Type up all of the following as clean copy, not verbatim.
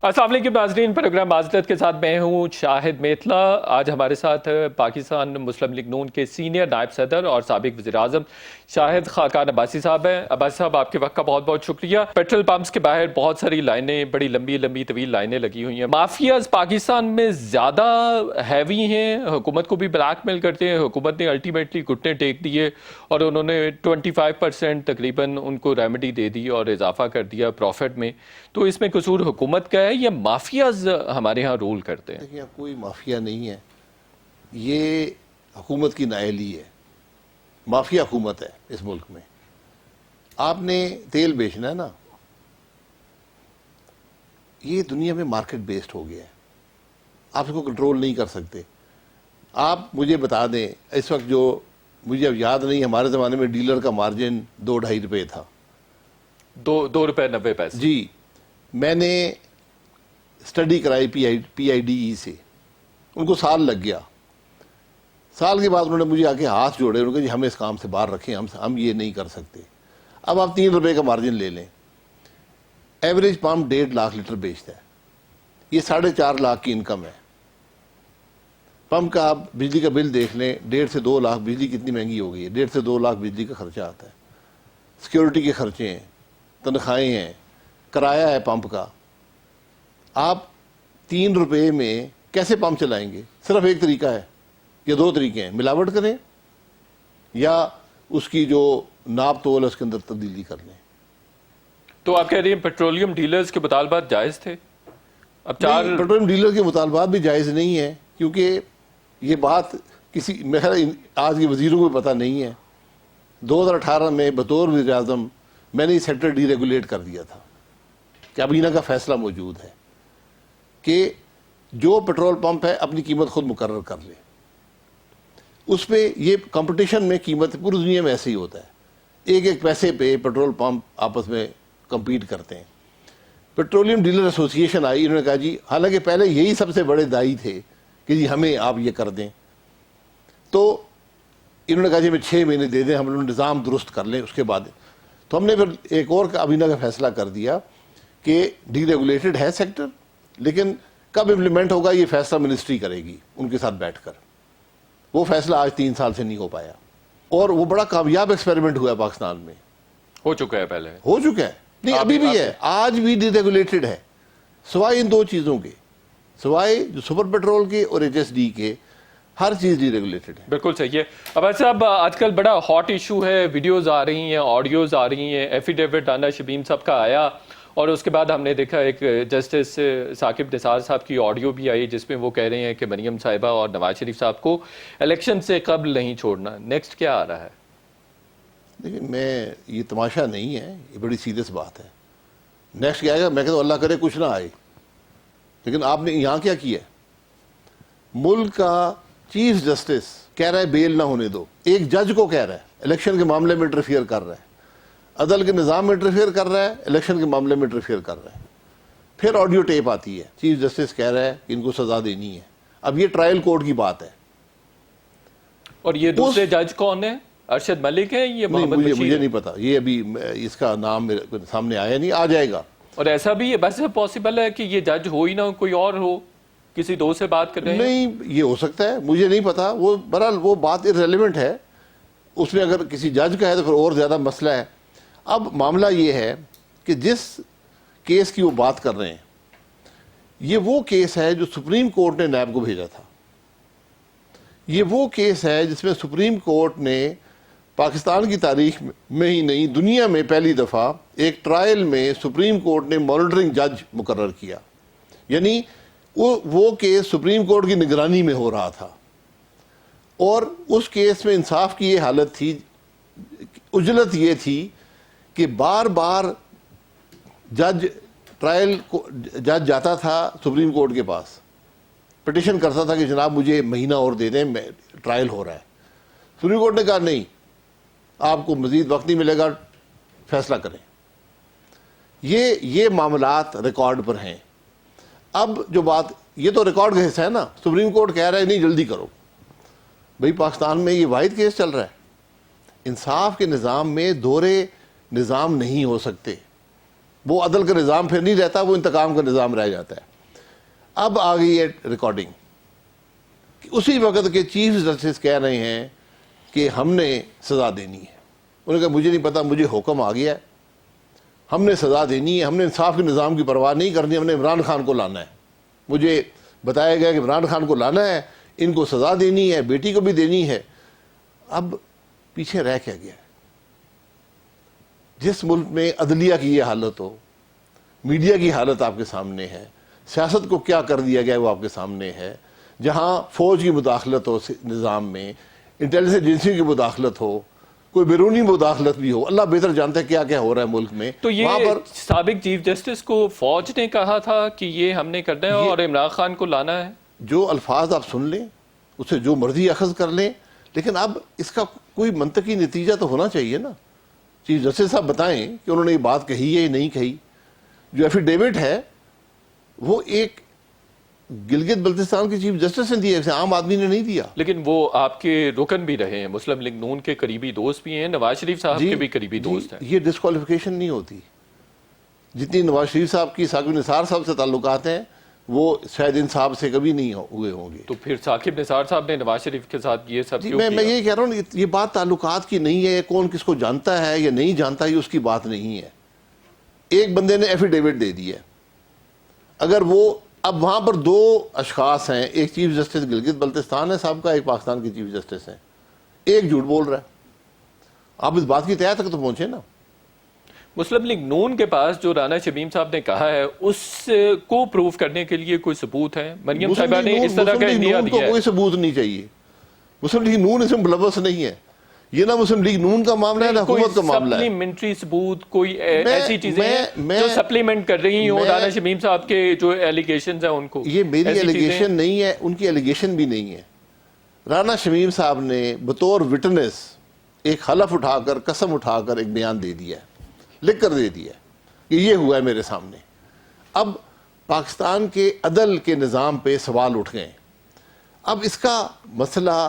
السلام علیکم ناظرین، پروگرام معذرت کے ساتھ میں ہوں شاہد میتلا۔ آج ہمارے ساتھ پاکستان مسلم لیگ نون کے سینئر نائب صدر اور سابق وزیر اعظم شاہد خاقان عباسی صاحب ہیں۔ عباسی صاحب، آپ کے وقت کا بہت بہت شکریہ۔ پیٹرول پمپس کے باہر بہت ساری لائنیں، بڑی لمبی طویل لائنیں لگی ہوئی ہیں۔ مافیاز پاکستان میں زیادہ ہیوی ہیں، حکومت کو بھی بلیک میل کرتے ہیں۔ حکومت نے الٹیمیٹلی گھٹنے ٹیک دیے اور انہوں نے 25% تقریباً ان کو ریمیڈی دے دی اور اضافہ کر دیا پروفٹ میں۔ تو اس میں قصور حکومت کا ہے یا مافیاز ہمارے ہاں رول کرتے ہیں؟ دیکھیں، کوئی مافیا نہیں ہے، یہ حکومت کی نااہلی ہے۔ مافیا حکومت ہے اس ملک میں۔ آپ نے تیل بیچنا ہے نا، یہ دنیا میں مارکیٹ بیسڈ ہو گیا ہے، آپ اس کو کنٹرول نہیں کر سکتے۔ آپ مجھے بتا دیں، اس وقت جو مجھے اب یاد نہیں، ہمارے زمانے میں ڈیلر کا مارجن 2-2.5 روپے تھا، 2 روپے 90 پیسے۔ جی، میں نے اسٹڈی کرائی پی آئی ڈی ای سے، ان کو سال لگ گیا۔ سال کے بعد انہوں نے مجھے آ کے ہاتھ جوڑے، انہوں نے کہا جی ہمیں اس کام سے باہر رکھیں، ہم یہ نہیں کر سکتے۔ اب آپ 3 روپے کا مارجن لے لیں، ایوریج پمپ 1.5 لاکھ لیٹر بیچتا ہے، یہ 4.5 لاکھ کی انکم ہے۔ پمپ کا آپ بجلی کا بل دیکھ لیں، 1.5 سے 2 لاکھ بجلی کتنی مہنگی ہو گئی ہے، 1.5 سے 2 لاکھ بجلی کا خرچہ آتا ہے، سیکیورٹی کے خرچے ہیں، تنخواہیں ہیں، کرایہ ہے پمپ کا۔ آپ 3 روپے میں کیسے پمپ چلائیں گے؟ صرف ایک طریقہ ہے یا 2 طریقے ہیں، ملاوٹ کریں یا اس کی جو ناپ تول ہے اس کے اندر تبدیلی کر لیں۔ تو آپ کہہ رہی ہیں پیٹرولیم ڈیلرز کے مطالبات جائز تھے؟ اب پیٹرولیم ڈیلر کے مطالبات بھی جائز نہیں ہیں، کیونکہ یہ بات کسی میرا آج کے وزیروں کو پتہ نہیں ہے۔ 2018 میں بطور وزیر اعظم میں نے یہ سیکٹر ڈی ریگولیٹ کر دیا تھا۔ کابینہ کا فیصلہ موجود ہے کہ جو پیٹرول پمپ ہے اپنی قیمت خود مقرر کر لے۔ اس پہ یہ کمپٹیشن میں قیمت پوری دنیا میں ایسے ہی ہوتا ہے، 1 پیسے پہ پیٹرول پمپ آپس میں کمپیٹ کرتے ہیں۔ پیٹرولیم ڈیلر ایسوسی ایشن آئی، انہوں نے کہا جی، حالانکہ پہلے یہی سب سے بڑے دائی تھے کہ جی ہمیں آپ یہ کر دیں، تو انہوں نے کہا جی ہمیں 6 مہینے دے دیں، ہم لوگ نظام درست کر لیں، اس کے بعد تو ہم نے پھر ایک اور کابینہ کا فیصلہ کر دیا کہ ڈی ریگولیٹڈ ہے سیکٹر، لیکن کب امپلیمنٹ ہوگا یہ فیصلہ منسٹری کرے گی ان کے ساتھ بیٹھ کر۔ وہ فیصلہ آج 3 سال سے نہیں ہو پایا، اور وہ بڑا کامیاب ایکسپیریمنٹ ہوا ہے پاکستان میں، ہو چکا ہے، پہلے ہو چکا ہے، نہیں ابھی بھی ہے، آج بھی ڈی ریگولیٹڈ ہے، سوائے ان 2 چیزوں کے، سوائے جو سپر پیٹرول کے اور ایچ ایس ڈی کے، ہر چیز ڈی ریگولیٹڈ ہے۔ بالکل صحیح ہے۔ اب صاحب، آج کل بڑا ہاٹ ایشو ہے، ویڈیوز آ رہی ہیں، آڈیوز آ رہی ہیں، ایفیڈیوٹ رانا شبیم صاحب کا آیا، اور اس کے بعد ہم نے دیکھا ایک جسٹس ثاقب نثار صاحب کی آڈیو بھی آئی جس میں وہ کہہ رہے ہیں کہ مریم صاحبہ اور نواز شریف صاحب کو الیکشن سے قبل نہیں چھوڑنا۔ نیکسٹ کیا آ رہا ہے؟ لیکن یہ تماشا نہیں ہے، یہ بڑی سیریس بات ہے۔ نیکسٹ کیا آئے گا؟ میں کہتا ہوں اللہ کرے کچھ نہ آئے، لیکن آپ نے یہاں کیا کیا ہے؟ ملک کا چیف جسٹس کہہ رہا ہے بیل نہ ہونے دو، ایک جج کو کہہ رہا ہے الیکشن کے معاملے میں انٹرفیئر کر رہا ہے، عدل کے نظام میں انٹرفیئر کر رہا ہے، الیکشن کے معاملے میں انٹرفیئر کر رہا ہے۔ پھر آڈیو ٹیپ آتی ہے، چیف جسٹس کہہ رہا ہے کہ ان کو سزا دینی ہے۔ اب یہ ٹرائل کورٹ کی بات ہے، اور یہ دوسرے جج کون ہیں؟ ارشد ملک ہے؟ یہ محمد بشیر؟ مجھے نہیں پتا، یہ ابھی اس کا نام میرے سامنے آیا نہیں، آ جائے گا۔ اور ایسا بھی ہے، بس پاسبل ہے کہ یہ جج ہو ہی نہ، کوئی اور ہو، کسی دو سے بات کر رہے ہیں؟ نہیں، یہ ہو سکتا ہے، مجھے نہیں پتا۔ وہ بہرحال وہ بات ارریلیونٹ ہے، اس میں اگر کسی جج کا ہے تو پھر اور زیادہ مسئلہ ہے۔ اب معاملہ یہ ہے کہ جس کیس کی وہ بات کر رہے ہیں، یہ وہ کیس ہے جو سپریم کورٹ نے نیب کو بھیجا تھا۔ یہ وہ کیس ہے جس میں سپریم کورٹ نے پاکستان کی تاریخ میں ہی نہیں، دنیا میں پہلی دفعہ ایک ٹرائل میں سپریم کورٹ نے مانیٹرنگ جج مقرر کیا، یعنی وہ کیس سپریم کورٹ کی نگرانی میں ہو رہا تھا، اور اس کیس میں انصاف کی یہ حالت تھی، اجلت یہ تھی کہ بار بار جج جاتا تھا سپریم کورٹ کے پاس، پٹیشن کرتا تھا کہ جناب مجھے مہینہ اور دے دیں، ٹرائل ہو رہا ہے۔ سپریم کورٹ نے کہا نہیں، آپ کو مزید وقت نہیں ملے گا، فیصلہ کریں۔ یہ معاملات ریکارڈ پر ہیں۔ اب جو بات، یہ تو ریکارڈ کا حصہ ہے نا، سپریم کورٹ کہہ رہا ہے نہیں جلدی کرو۔ بھئی پاکستان میں یہ واحد کیس چل رہا ہے، انصاف کے نظام میں دورے نظام نہیں ہو سکتے۔ وہ عدل کا نظام پھر نہیں رہتا، وہ انتقام کا نظام رہ جاتا ہے۔ اب آ گئی ہے ریکارڈنگ، اسی وقت کے چیف جسٹس کہہ رہے ہیں کہ ہم نے سزا دینی ہے۔ انہوں نے کہا مجھے نہیں پتا، مجھے حکم آ گیا ہے، ہم نے سزا دینی ہے، ہم نے انصاف کے نظام کی پرواہ نہیں کرنی، ہم نے عمران خان کو لانا ہے۔ مجھے بتایا گیا کہ عمران خان کو لانا ہے، ان کو سزا دینی ہے، بیٹی کو بھی دینی ہے۔ اب پیچھے رہ کیا گیا ہے؟ جس ملک میں عدلیہ کی یہ حالت ہو، میڈیا کی حالت آپ کے سامنے ہے، سیاست کو کیا کر دیا گیا وہ آپ کے سامنے ہے، جہاں فوج کی مداخلت ہو نظام میں، انٹیلیجنس ایجنسی کی مداخلت ہو، کوئی بیرونی مداخلت بھی ہو، اللہ بہتر جانتا ہے کیا کیا ہو رہا ہے ملک میں، تو وہاں یہ پر سابق چیف جسٹس کو فوج نے کہا تھا کہ یہ ہم نے کرنا ہے اور عمران خان کو لانا ہے؟ جو الفاظ آپ سن لیں، اسے جو مرضی اخذ کر لیں، لیکن اب اس کا کوئی منطقی نتیجہ تو ہونا چاہیے نا۔ چیف جسٹس صاحب بتائیں کہ انہوں نے یہ بات کہی ہے یا نہیں کہی۔ جو ایفیڈیوٹ ہے وہ ایک گلگت بلتستان کے چیف جسٹس نے دیا، اسے عام آدمی نے نہیں دیا۔ لیکن وہ آپ کے رکن بھی رہے ہیں، مسلم لیگ نون کے قریبی دوست بھی ہیں، نواز شریف صاحب کے بھی قریبی دوست ہیں۔ یہ ڈسکوالیفیکیشن نہیں ہوتی۔ جتنی نواز شریف صاحب کی ثاقب نثار صاحب سے تعلقات ہیں وہ شاید ان صاحب سے کبھی نہیں ہوئے ہوں گے۔ تو پھر ثاقب نثار صاحب نے نواز شریف کے ساتھ یہ سب کیوں میں کیا؟ یہ کہہ رہا ہوں، یہ بات تعلقات کی نہیں ہے، کون کس کو جانتا ہے یا نہیں جانتا، یہ اس کی بات نہیں ہے۔ ایک بندے نے ایفیڈیوٹ دے دیا، اگر وہ اب وہاں پر دو اشخاص ہیں، ایک چیف جسٹس گلگت بلتستان ہے صاحب کا، ایک پاکستان کی چیف جسٹس ہیں، ایک جھوٹ بول رہا ہے۔ آپ اس بات کی تہہ تک تو پہنچے نا۔ مسلم لیگ نون کے پاس جو رانا شمیم صاحب نے کہا ہے اس کو پروف کرنے کے لیے کوئی ثبوت ہے؟ مریم صاحبہ نے اس طرح کا انڈیا مسلم لیگ نون کو دیا ہے۔ کوئی ثبوت نہیں چاہیے۔ مسلم لیگ نون اس میں ملوث نہیں ہے، یہ نہ مسلم لیگ نون کا معاملہ ہے نہ کوئی حکومت کا معاملہ ہے۔ سپلیمنٹری ثبوت، کوئی ایسی چیزیں ہیں جو سپلیمنٹ کر رہی ہوں رانا شمیم صاحب کے جو ایلیگیشنز ہیں ان کو؟ یہ میری ایسی چیزیں ایلیگیشن نہیں ہے، ان کی ایلیگیشن بھی نہیں ہے۔ رانا شمیم صاحب نے بطور وٹنس ایک حلف اٹھا کر، قسم اٹھا کر ایک بیان دے دیا ہے، لکھ کر دے دیا ہے کہ یہ ہوا ہے میرے سامنے۔ اب پاکستان کے عدل کے نظام پہ سوال اٹھ گئے، اب اس کا مسئلہ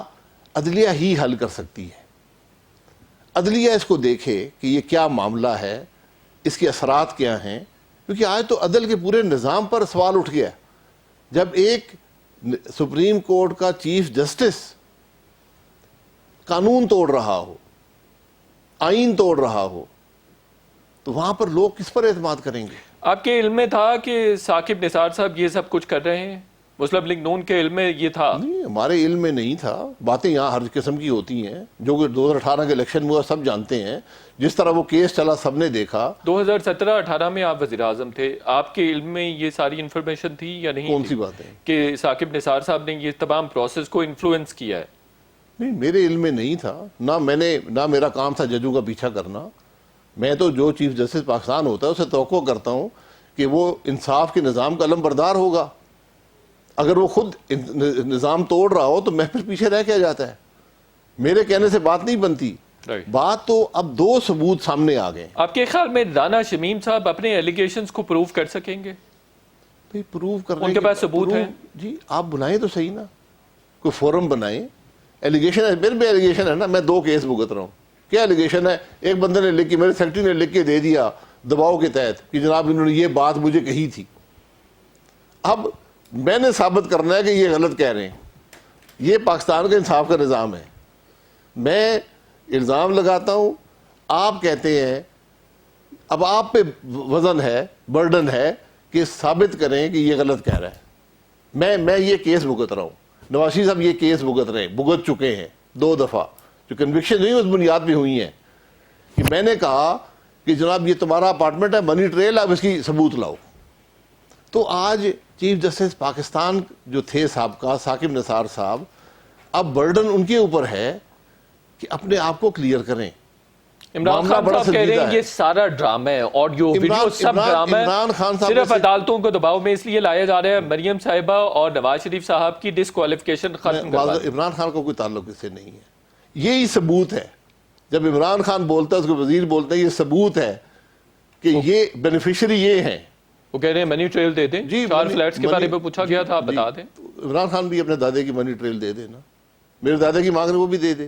عدلیہ ہی حل کر سکتی ہے۔ عدلیہ اس کو دیکھے کہ یہ کیا معاملہ ہے، اس کے اثرات کیا ہیں، کیونکہ آج تو عدل کے پورے نظام پر سوال اٹھ گیا۔ جب ایک سپریم کورٹ کا چیف جسٹس قانون توڑ رہا ہو، آئین توڑ رہا ہو، تو وہاں پر لوگ کس پر اعتماد کریں گے؟ آپ کے علم میں تھا کہ ثاقب نثار صاحب یہ سب کچھ کر رہے ہیں؟ مسلم لیگ نون کے علم میں یہ تھا؟ نہیں، ہمارے علم میں نہیں تھا۔ باتیں یہاں ہر قسم کی ہوتی ہیں، جو کہ 2018 کے الیکشن میں ہوا سب جانتے ہیں، جس طرح وہ کیس چلا سب نے دیکھا۔ 2017-18 میں آپ وزیر اعظم تھے، آپ کے علم میں یہ ساری انفارمیشن تھی یا نہیں؟ کون سی بات ہے؟ کہ ثاقب نثار صاحب نے یہ تمام پروسیس کو انفلوئنس کیا ہے؟ نہیں، میرے علم میں نہیں تھا، نہ میرا کام تھا ججوں کا پیچھا کرنا۔ میں تو جو چیف جسٹس پاکستان ہوتا ہے اسے توقع کرتا ہوں کہ وہ انصاف کے نظام کا علم بردار ہوگا۔ اگر وہ خود نظام توڑ رہا ہو تو میں پھر پیچھے رہ کیا جاتا ہے؟ میرے کہنے سے بات نہیں بنتی۔ بات تو اب دو ثبوت سامنے آ گئے۔ آپ کے خیال میں رانا شمیم صاحب اپنے ایلیگیشنز کو پروف کر سکیں گے؟ پروف کرنے ان کے پاس ثبوت ہے؟ جی آپ بلائیں تو صحیح نا، کوئی فورم بنائیں۔ ایلیگیشن ہے، میرے بھی ایلیگیشن ہے نا، میں 2 کیس بھگت رہا ہوں۔ کیا ایلیگیشن ہے؟ ایک بندے نے لکھ کے، میرے سیکرٹری نے لکھ کے دے دیا دباؤ کے تحت کہ جناب انہوں نے یہ بات مجھے کہی تھی۔ اب میں نے ثابت کرنا ہے کہ یہ غلط کہہ رہے ہیں۔ یہ پاکستان کا انصاف کا نظام ہے۔ میں الزام لگاتا ہوں، آپ کہتے ہیں، اب آپ پہ وزن ہے، برڈن ہے کہ ثابت کریں کہ یہ غلط کہہ رہا ہے۔ میں یہ کیس بھگت رہا ہوں، نواز شریف صاحب یہ کیس بھگت چکے ہیں 2 دفعہ، جو کنوکشن ہوئی اس بنیاد پہ ہوئی ہیں کہ میں نے کہا کہ جناب یہ تمہارا اپارٹمنٹ ہے، منی ٹریل، اب اس کی ثبوت لاؤ۔ تو آج چیف جسٹس پاکستان جو تھے سابقہ ثاقب نثار صاحب، اب برڈن ان کے اوپر ہے کہ اپنے آپ کو کلیئر کریں۔ عمران خان صاحب کہہ رہے ہیں یہ سارا ڈرامہ ہے، آڈیو ویڈیو سب ڈرامہ ہے، صرف عدالتوں کو دباؤ میں اس لیے لایا جا رہا ہے مریم صاحبہ اور نواز شریف صاحب کی ڈسکوالیفیکیشن ختم کروا دیں۔ عمران خان کا کوئی تعلق اس سے نہیں ہے، یہی ثبوت ہے۔ جب عمران خان بولتا ہے، اس کو وزیر بولتے ہیں، یہ ثبوت ہے کہ یہ بینیفیشری یہ ہیں۔ وہ کہہ رہے ہیں منی ٹریل دے دیں، 4 فلیٹس کے بارے میں پوچھا گیا تھا، آپ بتا دیں۔ عمران خان بھی اپنے دادے کی منی ٹریل دے دے نا، میرے دادا کی مانگ رہے وہ بھی دے دے،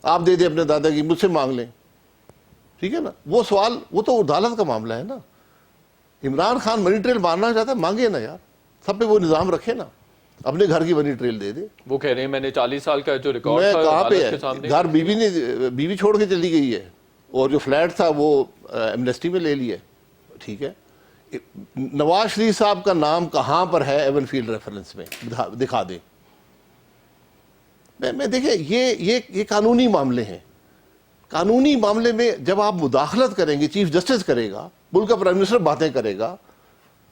آپ دے دیں اپنے دادا کی، مجھ سے مانگ لیں، ٹھیک ہے نا۔ وہ سوال، وہ تو عدالت کا معاملہ ہے نا۔ عمران خان منی ٹریل مارنا چاہتا ہے، مانگے نا یار، سب پہ وہ نظام رکھے نا، اپنے گھر کی منی ٹریل دے دے. وہ کہہ رہے ہیں میں نے 40 سال کا جو ریکارڈ میں تھا کہاں پہ عدالت کے ہے، سامنے. گھر بیوی چھوڑ کے چلی گئی ہے، اور جو فلیٹ تھا وہ ایمنسٹی میں لے لیا. ٹھیک ہے، نواز شریف صاحب کا نام کہاں پر ہے ایون فیلڈ ریفرنس میں، دکھا دیں. میں دیکھیں یہ قانونی معاملے ہیں. قانونی معاملے میں جب آپ مداخلت کریں گے، چیف جسٹس کرے گا، ملک کا پرائم منسٹر باتیں کرے گا،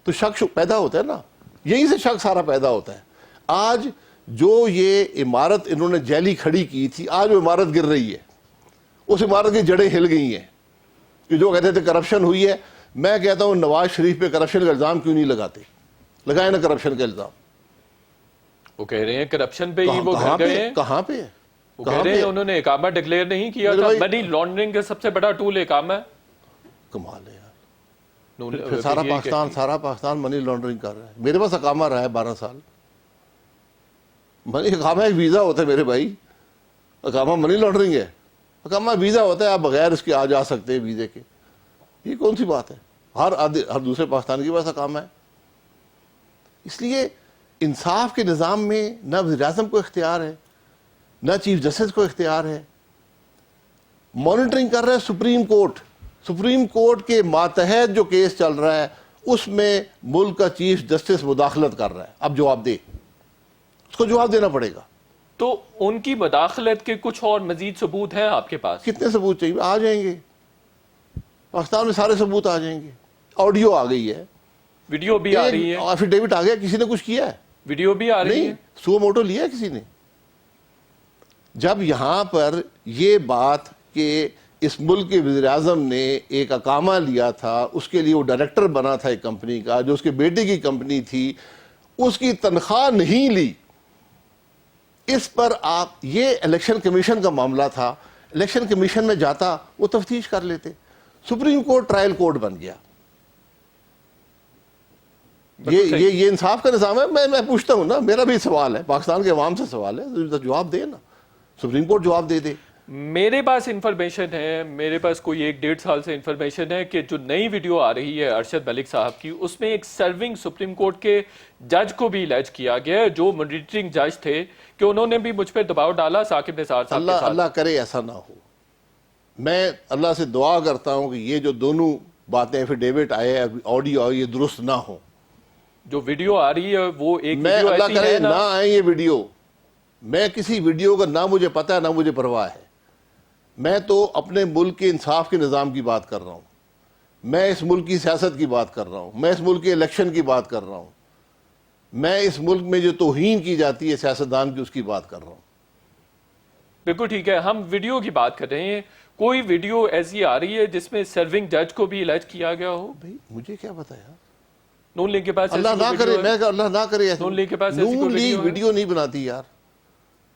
تو شک پیدا ہوتا ہے نا. یہیں سے شک سارا پیدا ہوتا ہے. آج جو یہ عمارت انہوں نے جیلی کھڑی کی تھی، آج وہ عمارت گر رہی ہے، اس عمارت کی جڑیں ہل گئی ہیں. کہ جو کہتے تھے کرپشن ہوئی ہے، میں کہتا ہوں نواز شریف پہ کرپشن کا الزام کیوں نہیں لگاتے؟ لگائیں نا کرپشن کا الزام. وہ کہہ رہے ہیں کرپشن پہ ہی وہ کہاں گھر پہ گئے ہیں. کہاں پہ وہ کہہ رہے ہیں انہوں نے اقامہ ڈکلیئر نہیں کیا تھا. منی لانڈرنگ کا سب سے بڑا ٹول اقامہ ہے. کمال ہے یار. پھر سارا پاکستان منی لانڈرنگ کر رہا ہے. میرے پاس اقامہ رہا ہے 12 سال. منی اقامہ ایک ویزا ہوتا ہے میرے بھائی. اقامہ منی لانڈرنگ ہے؟ اقامہ ویزا ہوتا ہے، آپ بغیر اس کے آ جا سکتے ہیں ویزے کے. یہ کون سی بات ہے؟ ہر دوسرے پاکستان کے پاس اقامہ ہے. اس لیے انصاف کے نظام میں نہ وزیر اعظم کو اختیار ہے، نہ چیف جسٹس کو اختیار ہے. مانیٹرنگ کر رہا ہے سپریم کورٹ. سپریم کورٹ کے ماتحت جو کیس چل رہا ہے اس میں ملک کا چیف جسٹس مداخلت کر رہا ہے. اب جواب دے، اس کو جواب دینا پڑے گا. تو ان کی مداخلت کے کچھ اور مزید ثبوت ہیں آپ کے پاس؟ کتنے ثبوت چاہیے؟ آ جائیں گے پاکستان میں، سارے ثبوت آ جائیں گے. آڈیو آ گئی ہے، ویڈیو بھی آ رہی ہے، ایفیڈیوٹ آ گیا، کسی نے کچھ کیا ہے؟ ویڈیو بھی آ رہی ہے. نہیں، سو موٹو لیا ہے کسی نے. جب یہاں پر یہ بات کہ اس ملک کے وزیر اعظم نے ایک اقامہ لیا تھا، اس کے لیے وہ ڈائریکٹر بنا تھا ایک کمپنی کا جو اس کے بیٹے کی کمپنی تھی، اس کی تنخواہ نہیں لی، اس پر آپ، یہ الیکشن کمیشن کا معاملہ تھا. الیکشن کمیشن میں جاتا، وہ تفتیش کر لیتے. سپریم کورٹ ٹرائل کورٹ بن گیا. یہ انصاف کا نظام ہے. میں پوچھتا ہوں نا، میرا بھی سوال ہے، پاکستان کے عوام سے سوال ہے، جواب دے نا. سپریم کورٹ جواب دے دے. میرے پاس انفارمیشن ہے، میرے پاس کوئی 1-1.5 سال سے انفارمیشن ہے کہ جو نئی ویڈیو آ رہی ہے ارشد ملک صاحب کی، اس میں ایک سرونگ سپریم کورٹ کے جج کو بھی الائج کیا گیا ہے، جو مانیٹرنگ جج تھے، کہ انہوں نے بھی مجھ پہ دباؤ ڈالا ثاقب نثار صاحب کے ساتھ. اللہ کرے ایسا نہ ہو. میں اللہ سے دعا کرتا ہوں کہ یہ جو دونوں باتیں ایفیڈیوٹ آئے، آڈیو آئے، یہ درست نہ ہو. جو ویڈیو آ رہی ہے وہ ایک میں ویڈیو اللہ ایسی کرے ہے نہ آئے یہ ویڈیو. میں کسی ویڈیو کا نہ مجھے پتہ ہے، نہ مجھے پرواہ ہے. میں تو اپنے ملک کے انصاف کے نظام کی بات کر رہا ہوں. میں اس ملک کی سیاست کی بات کر رہا ہوں. میں اس ملک کے الیکشن کی بات کر رہا ہوں. میں اس ملک میں جو توہین کی جاتی ہے سیاستدان کی، اس کی بات کر رہا ہوں. بالکل ٹھیک ہے. ہم ویڈیو کی بات کر رہے ہیں. کوئی ویڈیو ایسی آ رہی ہے جس میں سرونگ جج کو بھی الائج کیا گیا ہو؟ بھائی مجھے کیا پتا یار. نون لیگ کے پاس اللہ نہ کرے، میں اللہ نہ کرے. نون لیگ کے پاس ایسی نون کوئی لیگ ویڈیو نہیں بناتی یار.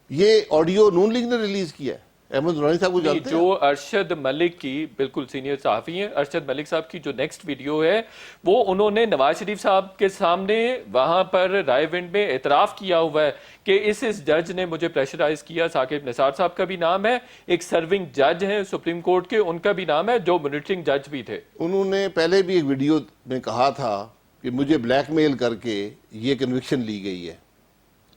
یہ آڈیو نون لیگ نے ریلیز کیا ہے. احمد نورانی صاحب کو جانتے ہیں؟ جو ارشد ملک کی، بالکل سینئر صحافی ہیں، ارشد ملک صاحب کی جو نیکسٹ ویڈیو ہے وہ انہوں نے نواز شریف صاحب کے سامنے وہاں پر رائے ونڈ میں اعتراف کیا ہوا ہے کہ اس جج نے مجھے پریشرائز کیا. ثاقب نثار صاحب کا بھی نام ہے، ایک سرونگ جج ہیں سپریم کورٹ کے، ان کا بھی نام ہے، جو مانیٹرنگ جج بھی تھے. انہوں نے پہلے بھی ایک ویڈیو میں کہا تھا کہ مجھے بلیک میل کر کے یہ کنوکشن لی گئی ہے.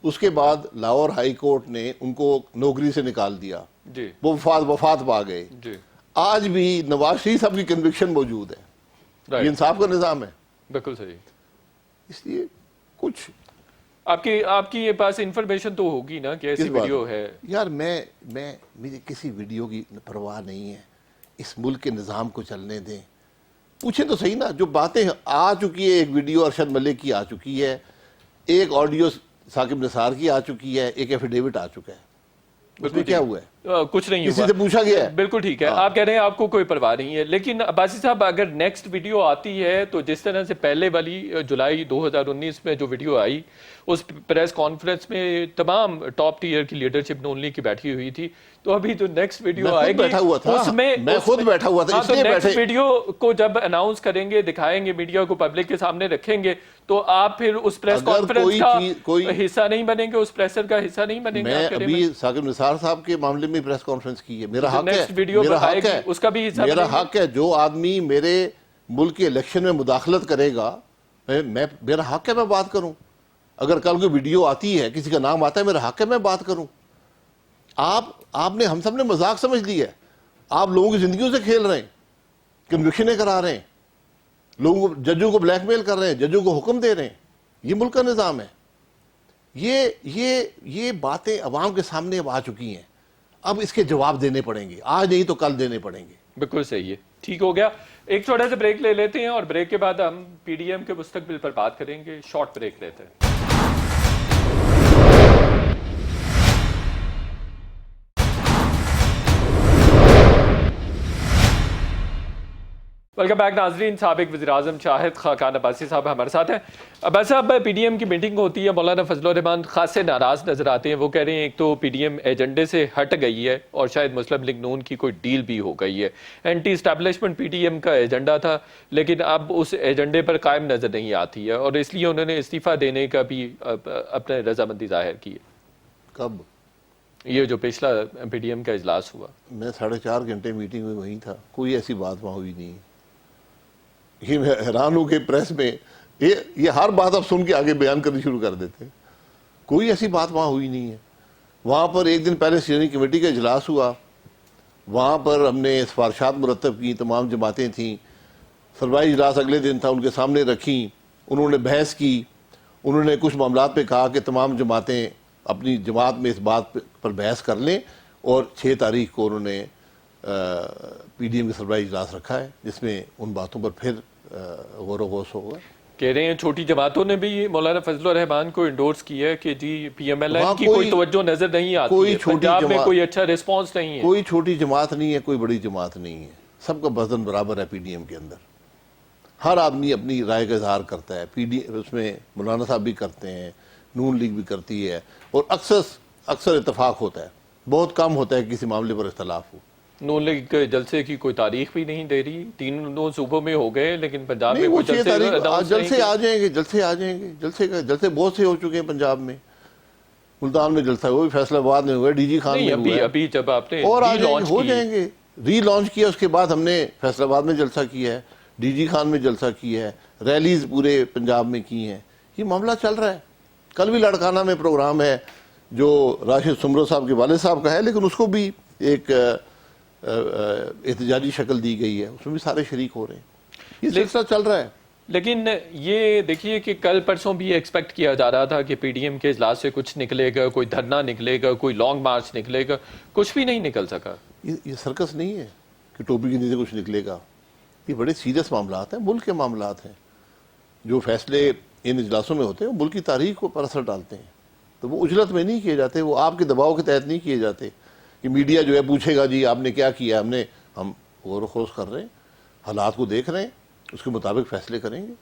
اس کے بعد لاہور ہائی کورٹ نے ان کو نوکری سے نکال دیا. جی، وہ وفات پا گئے. جی، آج بھی نواز شریف صاحب کی کنوکشن موجود ہے. یہ انصاف کا نظام ہے. بالکل صحیح. اس لیے کچھ آپ کی یہ پاس انفارمیشن تو ہوگی نا کہ ایسی ویڈیو ہے. یار مجھے کسی ویڈیو کی پرواہ نہیں ہے. اس ملک کے نظام کو چلنے دیں. پوچھیں تو صحیح نا. جو باتیں آ چکی ہے، ایک ویڈیو ارشد ملک کی آ چکی ہے، ایک آڈیو ثاقب نثار کی آ چکی ہے، ایک ایفیڈیوٹ آ چکا ہے. اس میں کیا ہوا ہے؟ کچھ نہیں کسی سے پوچھا گیا ہے؟ بالکل ٹھیک ہے. آپ کہہ رہے ہیں آپ کو کوئی پرواہ نہیں ہے، لیکن عباسی صاحب اگر نیکسٹ ویڈیو آتی ہے تو جس طرح سے پہلے والی جولائی 2019 میں جو ویڈیو آئی، اس پریس کانفرنس میں تمام ٹاپ ٹیئر کی لیڈرشپ نون لیگ کی بیٹھی ہوئی تھی، تو ابھی جو نیکسٹ ویڈیو آئے گی اس میں میں خود بیٹھا ہوا تھا. تو نیکسٹ ویڈیو کو جب اناؤنس کریں گے، دکھائیں گے، میڈیا کو پبلک کے سامنے رکھیں گے، تو آپ پھر اس پریس کانفرنس کا حصہ نہیں بنیں گے، اس پریسر کا حصہ نہیں بنیں گے. میں ابھی ثاقب نثار صاحب کے معاملے میں پریس کانفرنس کی ہے. میرا حق ہے، نیکسٹ ویڈیو بتائے گی، اس کا بھی حصہ میرا حق ہے. جو آدمی میرے ملک کے الیکشن میں مداخلت کرے گا، میرا حق ہے میں بات کروں. اگر کل کوئی ویڈیو آتی ہے کسی کا نام آتا ہے میرا حق ہے میں بات کروں. آپ نے ہم سب نے مذاق سمجھ لیا ہے. آپ لوگوں کی زندگیوں سے کھیل رہے ہیں، کنوکشنیں کرا رہے ہیں، لوگوں کو ججوں کو بلیک میل کر رہے ہیں، ججوں کو حکم دے رہے ہیں. یہ ملک کا نظام ہے. یہ باتیں عوام کے سامنے اب آ چکی ہیں. اب اس کے جواب دینے پڑیں گے، آج نہیں تو کل دینے پڑیں گے. بالکل صحیح ہے. ٹھیک ہو گیا. ایک چھوٹا سا بریک لے لیتے ہیں اور بریک کے بعد ہم پی ڈی ایم کے مستقبل پر بات کریں گے. شارٹ بریک لیتے ہیں. ویلکم بیک ناظرین. سابق وزیراعظم شاہد خاقان عباسی صاحب ہمارے ساتھ ہیں. عباسی صاحب، پی ڈی ایم کی میٹنگ ہوتی ہے، مولانا فضل الرحمان خاصے ناراض نظر آتے ہیں. وہ کہہ رہے ہیں ایک تو پی ڈی ایم ایجنڈے سے ہٹ گئی ہے اور شاید مسلم لیگ نون کی کوئی ڈیل بھی ہو گئی ہے. Anti establishment P D M کا ایجنڈا تھا لیکن اب اس ایجنڈے پر قائم نظر نہیں آتی ہے اور اس لیے انہوں نے استعفیٰ دینے کا بھی اپنے رضامندی ظاہر کی ہے. کب؟ یہ جو پچھلا پی ڈی ایم کا اجلاس ہوا. میں 4.5 گھنٹے میٹنگ میں وہیں تھا، کوئی ایسی بات وہاں ہوئی نہیں. یہ میں حیران ہوں کہ پریس میں یہ ہر بات آپ سن کے آگے بیان کرنی شروع کر دیتے ہیں. کوئی ایسی بات وہاں ہوئی نہیں ہے. وہاں پر ایک دن پہلے اسٹیئرنگ کمیٹی کا اجلاس ہوا، وہاں پر ہم نے سفارشات مرتب کی، تمام جماعتیں تھیں. سربراہی اجلاس اگلے دن تھا، ان کے سامنے رکھیں، انہوں نے بحث کی. انہوں نے کچھ معاملات پہ کہا کہ تمام جماعتیں اپنی جماعت میں اس بات پر بحث کر لیں، اور 6 تاریخ کو انہوں نے پی ڈی ایم کا سربراہی اجلاس رکھا ہے جس میں ان باتوں پر پھر غور و خوض ہوگا. کہہ رہے ہیں چھوٹی جماعتوں نے بھی مولانا فضل الرحمان کو انڈورس کیا ہے کہ جی پی ایم ایل این کی کوئی توجہ نظر نہیں آتی ہے، پنجاب میں کوئی اچھا ریسپانس نہیں ہے. کوئی چھوٹی جماعت نہیں ہے، کوئی بڑی جماعت نہیں ہے، سب کا وزن برابر ہے پی ڈی ایم کے اندر. ہر آدمی اپنی رائے کا اظہار کرتا ہے. اس میں مولانا صاحب بھی کرتے ہیں، نون لیگ بھی کرتی ہے، اور اکثر اتفاق ہوتا ہے. بہت کم ہوتا ہے کہ کسی معاملے پر اختلاف ہو. نون لیگ جلسے کی کوئی تاریخ بھی نہیں دے رہی. 3 صوبوں میں ہو گئے لیکن پنجاب میں وہ کوئی 6 تاریخ جلسے آ جائیں گے. جلسے بہت سے ہو چکے ہیں پنجاب میں. ملتان میں جلسہ ہوا، فیصلہ آباد میں ہوا، ڈی جی خان میں ہوا ہے. ابھی جب آپ نے اور ہو جائیں گے. ری لانچ کیا، اس کے بعد ہم نے فیصلہ آباد میں جلسہ کیا ہے، ڈی جی خان میں جلسہ کیا ہے، ریلیز پورے پنجاب میں کی ہیں. یہ معاملہ چل رہا ہے. کل بھی لڑکانہ میں پروگرام ہے جو راشد سمرو صاحب کے والد صاحب کا ہے، لیکن اس کو بھی ایک احتجاجی شکل دی گئی ہے، اس میں بھی سارے شریک ہو رہے ہیں. یہ سلسلہ چل رہا ہے. لیکن یہ دیکھیے کہ کل پرسوں بھی ایکسپیکٹ کیا جا رہا تھا کہ پی ڈی ایم کے اجلاس سے کچھ نکلے گا، کوئی دھرنا نکلے گا، کوئی لانگ مارچ نکلے گا. کچھ بھی نہیں نکل سکا. یہ سرکس نہیں ہے کہ ٹوپی کے نیچے کچھ نکلے گا. یہ بڑے سیریس معاملات ہیں، ملک کے معاملات ہیں. جو فیصلے ان اجلاسوں میں ہوتے ہیں وہ ملک کی تاریخ کو پر اثر ڈالتے ہیں. تو وہ اجلت میں نہیں کیے جاتے، وہ آپ کے دباؤ کے تحت نہیں کیے جاتے کہ میڈیا جو ہے پوچھے گا جی آپ نے کیا کیا. ہم غور و خوض کر رہے ہیں، حالات کو دیکھ رہے ہیں، اس کے مطابق فیصلے کریں گے.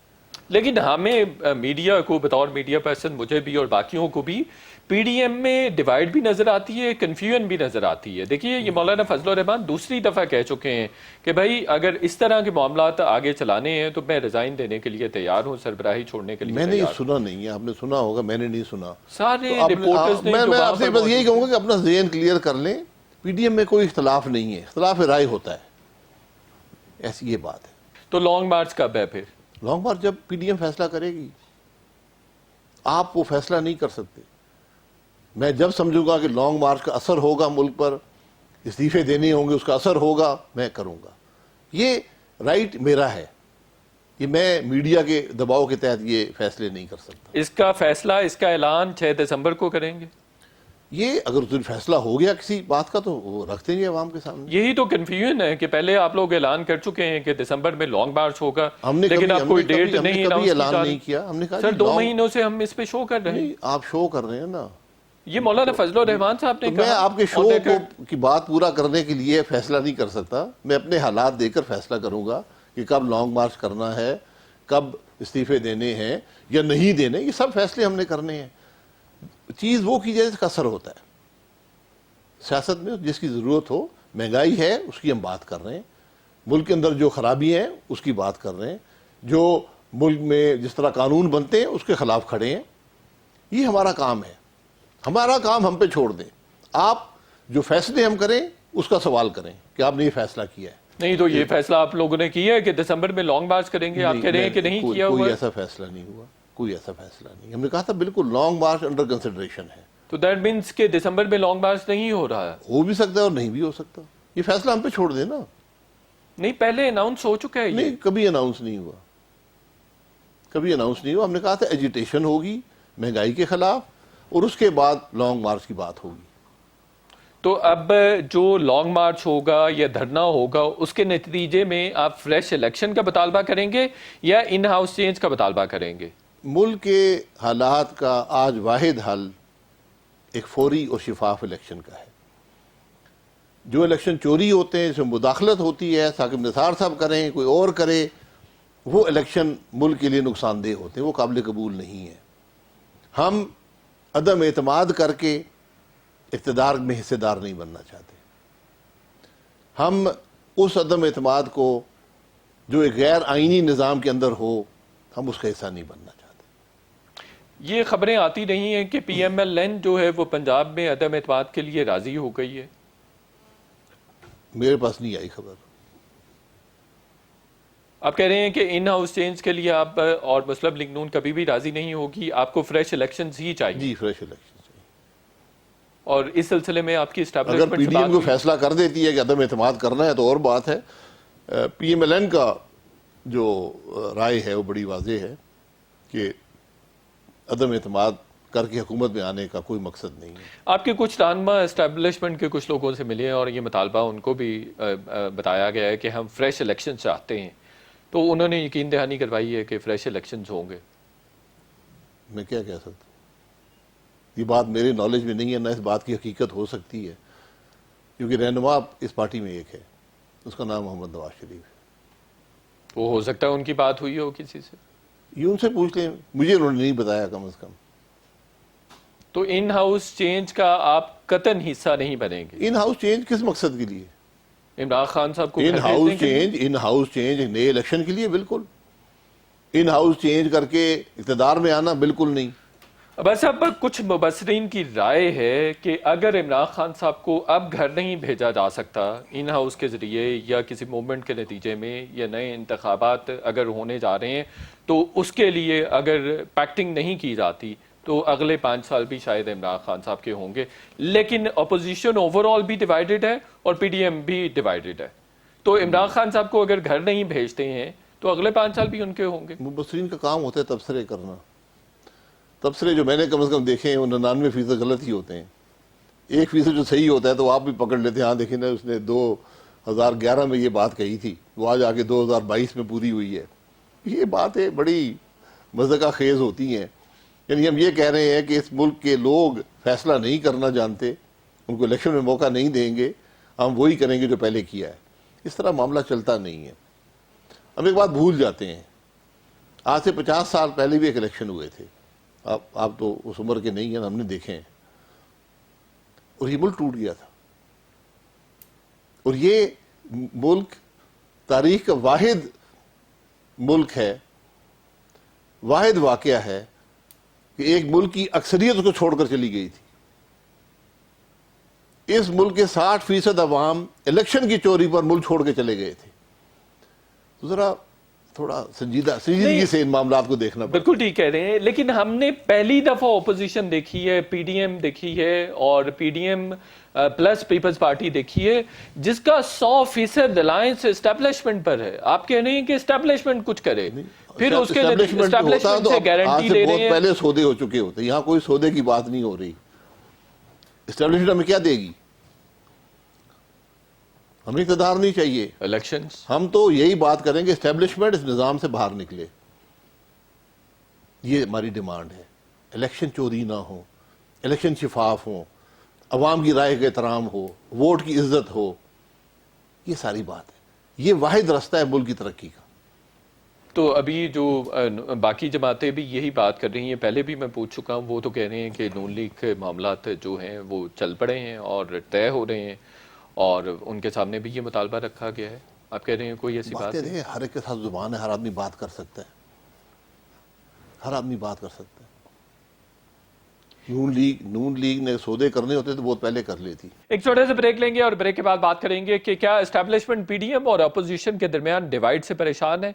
لیکن ہمیں میڈیا کو، بطور میڈیا پرسن مجھے بھی اور باقیوں کو بھی، پی ڈی ایم میں ڈیوائیڈ بھی نظر آتی ہے، کنفیوژن بھی نظر آتی ہے. دیکھیے یہ مولانا فضل الرحمان دوسری دفعہ کہہ چکے ہیں کہ بھائی اگر اس طرح کے معاملات آگے چلانے ہیں تو میں ریزائن دینے کے لیے تیار ہوں، سربراہی چھوڑنے کے لیے میں نے سنا نہیں ہے، آپ نے سنا ہوگا، میں نے نہیں سنا. سارے رپورٹرز نے. میں آپ سے بس یہی کہوں گا کہ اپنا ذہن کلیئر کر لیں. پی ڈی ایم میں کوئی اختلاف نہیں ہے، اختلاف رائے ہوتا ہے، ایسی یہ بات ہے. تو لانگ مارچ کب ہے پھر؟ لانگ مارچ جب پی ڈی ایم فیصلہ کرے گی. آپ وہ فیصلہ نہیں کر سکتے. میں جب سمجھوں گا کہ لانگ مارچ کا اثر ہوگا ملک پر، استعفے دینے ہوں گے، اس کا اثر ہوگا، میں کروں گا. یہ رائٹ میرا ہے. یہ میں میڈیا کے دباؤ کے تحت یہ فیصلے نہیں کر سکتا. اس کا فیصلہ، اس کا اعلان 6 دسمبر کو کریں گے. یہ اگر اس دن فیصلہ ہو گیا کسی بات کا تو وہ رکھ دیں گے عوام کے سامنے. یہی تو کنفیوژن ہے کہ پہلے آپ لوگ اعلان کر چکے ہیں کہ دسمبر میں لانگ مارچ ہوگا، لیکن آپ کوئی ڈیٹ نہیں اعلان نہیں کیا. ہم نے کہا سر 2 مہینوں سے ہم اس پہ شو کر رہے ہیں. آپ شو کر رہے ہیں نا. یہ مولانا فضل الرحمان صاحب نے کہا. میں آپ کے شو کی بات پورا کرنے کے لیے فیصلہ نہیں کر سکتا. میں اپنے حالات دے کر فیصلہ کروں گا کہ کب لانگ مارچ کرنا ہے، کب استعفے دینے ہیں یا نہیں دینے. یہ سب فیصلے ہم نے کرنے ہیں. چیز وہ کی جائے جس کا اثر ہوتا ہے. سیاست میں جس کی ضرورت ہو، مہنگائی ہے اس کی ہم بات کر رہے ہیں، ملک کے اندر جو خرابی ہیں اس کی بات کر رہے ہیں، جو ملک میں جس طرح قانون بنتے ہیں اس کے خلاف کھڑے ہیں. یہ ہمارا کام ہے. ہمارا کام ہم پہ چھوڑ دیں. آپ جو فیصلے ہم کریں اس کا سوال کریں کہ آپ نے یہ فیصلہ کیا ہے. نہیں تو یہ فیصلہ آپ لوگوں نے کیا ہے کہ دسمبر میں لانگ مارچ کریں گے، آپ کہہ رہے ہیں کہ نہیں کیا ہوا کوئی ہے؟ ایسا فیصلہ نہیں ہوا، کوئی ایسا فیصلہ نہیں. ہم نے کہا تھا بالکل لانگ مارچ انڈر کنسیڈریشن ہے. تو دیٹ مینس کہ دسمبر میں لانگ مارچ نہیں ہو رہا ہے؟ ہو بھی سکتا ہے اور نہیں بھی ہو سکتا. یہ فیصلہ ہم پہ چھوڑ دیں نا. نہیں پہلے اناؤنس ہو چکا ہے یہ. نہیں، کبھی اناؤنس نہیں ہوا، کبھی اناؤنس نہیں ہوا. ہم نے کہا تھا ایجیٹیشن ہوگی مہنگائی کے خلاف اور اس کے بعد لانگ مارچ کی بات ہوگی. تو اب جو لانگ مارچ ہوگا یا دھرنا ہوگا اس کے نتیجے میں آپ فریش الیکشن کا مطالبہ کریں گے یا ان ہاؤس چینج کا مطالبہ کریں گے؟ ملک کے حالات کا آج واحد حل ایک فوری اور شفاف الیکشن کا ہے. جو الیکشن چوری ہوتے ہیں، جس میں مداخلت ہوتی ہے، ثاقب نثار صاحب کریں، کوئی اور کرے، وہ الیکشن ملک کے لیے نقصان دہ ہوتے ہیں، وہ قابل قبول نہیں ہے. ہم عدم اعتماد کر کے اقتدار میں حصے دار نہیں بننا چاہتے. ہم اس عدم اعتماد کو جو ایک غیر آئینی نظام کے اندر ہو، ہم اس کا حصہ نہیں بننا چاہتے. یہ خبریں آتی رہی ہیں کہ پی ایم ایل این جو ہے وہ پنجاب میں عدم اعتماد کے لیے راضی ہو گئی ہے. میرے پاس نہیں آئی خبر. آپ کہہ رہے ہیں کہ ان ہاؤس چینج کے لیے آپ اور مسلم لیگ نون کبھی بھی راضی نہیں ہوگی، آپ کو فریش الیکشنز ہی چاہیے. جی، فریش الیکشن چاہیے. اور اس سلسلے میں آپ کی اگر اسٹیبلشمنٹ پی سے ڈی بات ایم کو ہوئی؟ فیصلہ کر دیتی ہے کہ عدم اعتماد کرنا ہے تو اور بات ہے. پی ایم ایل این کا جو رائے ہے وہ بڑی واضح ہے کہ عدم اعتماد کر کے حکومت میں آنے کا کوئی مقصد نہیں ہے. آپ کے کچھ رہنما اسٹیبلشمنٹ کے کچھ لوگوں سے ملے ہیں اور یہ مطالبہ ان کو بھی بتایا گیا ہے کہ ہم فریش الیکشن چاہتے ہیں، تو انہوں نے یقین دہانی کروائی ہے کہ فریش الیکشنز ہوں گے. میں کیا کہہ سکتا ہوں؟ یہ بات میرے نالج میں نہیں ہے، نہ اس بات کی حقیقت ہو سکتی ہے، کیونکہ رہنما اس پارٹی میں ایک ہے، اس کا نام محمد نواز شریف ہے. وہ ہو سکتا ہے ان کی بات ہوئی ہو کسی سے. یہ ان سے پوچھ لیں، مجھے انہوں نے نہیں بتایا کم از کم. تو ان ہاؤس چینج کا آپ قطعاً حصہ نہیں بنیں گے؟ ان ہاؤس چینج کس مقصد کے لیے؟ عمران خان صاحب کو ان گھر ہاؤس بھیجنے کے لیے؟ چینج، ان ہاؤس چینج نئے الیکشن کے لیے بالکل. ان ہاؤس چینج کر کے اقتدار میں آنا بالکل نہیں. بس اب کچھ مبصرین کی رائے ہے کہ اگر عمران خان صاحب کو اب گھر نہیں بھیجا جا سکتا ان ہاؤس کے ذریعے یا کسی موومنٹ کے نتیجے میں یا نئے انتخابات اگر ہونے جا رہے ہیں، تو اس کے لیے اگر پیکٹنگ نہیں کی جاتی تو اگلے 5 سال بھی شاید عمران خان صاحب کے ہوں گے. لیکن اپوزیشن اوور آل بھی ڈیوائیڈڈ ہے اور پی ڈی ایم بھی ڈیوائیڈڈ ہے. تو عمران خان صاحب کو اگر گھر نہیں بھیجتے ہیں تو اگلے 5 سال بھی ان کے ہوں گے. مبصرین کا کام ہوتا ہے تبصرے کرنا. تبصرے جو میں نے کم از کم دیکھے ہیں وہ 99% غلط ہی ہوتے ہیں. 1% جو صحیح ہوتا ہے تو آپ بھی پکڑ لیتے ہیں. ہاں دیکھیں نا، اس نے 2011 میں یہ بات کہی تھی، وہ آج آگے 2022 میں پوری ہوئی ہے. یہ باتیں بڑی مضحکہ خیز ہوتی ہیں. یعنی ہم یہ کہہ رہے ہیں کہ اس ملک کے لوگ فیصلہ نہیں کرنا جانتے، ان کو الیکشن میں موقع نہیں دیں گے، ہم وہی کریں گے جو پہلے کیا ہے. اس طرح معاملہ چلتا نہیں ہے. ہم ایک بات بھول جاتے ہیں، آج سے 50 سال پہلے بھی ایک الیکشن ہوئے تھے. آپ تو اس عمر کے نہیں ہیں، ہم نے دیکھے ہیں، اور یہ ملک ٹوٹ گیا تھا. اور یہ ملک تاریخ کا واحد ملک ہے، واحد واقعہ ہے کہ ایک ملک کی اکثریت اس کو چھوڑ کر چلی گئی تھی. اس ملک کے 60% عوام الیکشن کی چوری پر ملک چھوڑ کے چلے گئے تھے. تو ذرا تھوڑا سنجیدگی سے ان معاملات کو دیکھنا پڑتا. بالکل ٹھیک کہہ رہے ہیں، لیکن ہم نے پہلی دفعہ اپوزیشن دیکھی ہے، پی ڈی ایم دیکھی ہے اور P D M plus Peoples Party دیکھی ہے جس کا 100% الائنس اسٹیبلشمنٹ پر ہے. آپ کہہ رہے ہیں کہ اسٹیبلشمنٹ کچھ کرے، پھر اس کے اسٹیبلشمنٹ ہوتا اسٹیبلشمنٹ تو سے آج گارنٹی سے لے بہت رہے ہیں. پہلے سودے ہو چکے ہوتے. یہاں کوئی سودے کی بات نہیں ہو رہی. اسٹیبلشمنٹ ہمیں کیا دے گی؟ ہمیں اقتدار نہیں چاہیے. الیکشنز ہم تو یہی بات کریں گے اسٹیبلشمنٹ اس نظام سے باہر نکلے. یہ ہماری ڈیمانڈ ہے. الیکشن چوری نہ ہو، الیکشن شفاف ہوں، عوام کی رائے کا احترام ہو، ووٹ کی عزت ہو. یہ ساری بات ہے. یہ واحد راستہ ہے ملک کی ترقی کا. تو ابھی جو باقی جماعتیں بھی یہی بات کر رہی ہیں، پہلے بھی میں پوچھ چکا ہوں، وہ تو کہہ رہے ہیں کہ نون لیگ کے معاملات جو ہیں وہ چل پڑے ہیں اور طے ہو رہے ہیں، اور ان کے سامنے بھی یہ مطالبہ رکھا گیا ہے. آپ کہہ رہے ہیں کوئی ایسی بات باتیں ہے؟ دیکھیں، ہر ایک کے ساتھ زبان ہے، ہر آدمی بات کر سکتا ہے، ہر آدمی بات کر سکتا ہے. نون لیگ نے سودے کرنے ہوتے تو بہت پہلے کر لیتی. ایک چھوٹے سے بریک لیں گے اور بریک کے بعد بات کریں گے کہ کیا اسٹیبلشمنٹ پی ڈی ایم اور اپوزیشن کے درمیان ڈیوائیڈ سے پریشان ہے.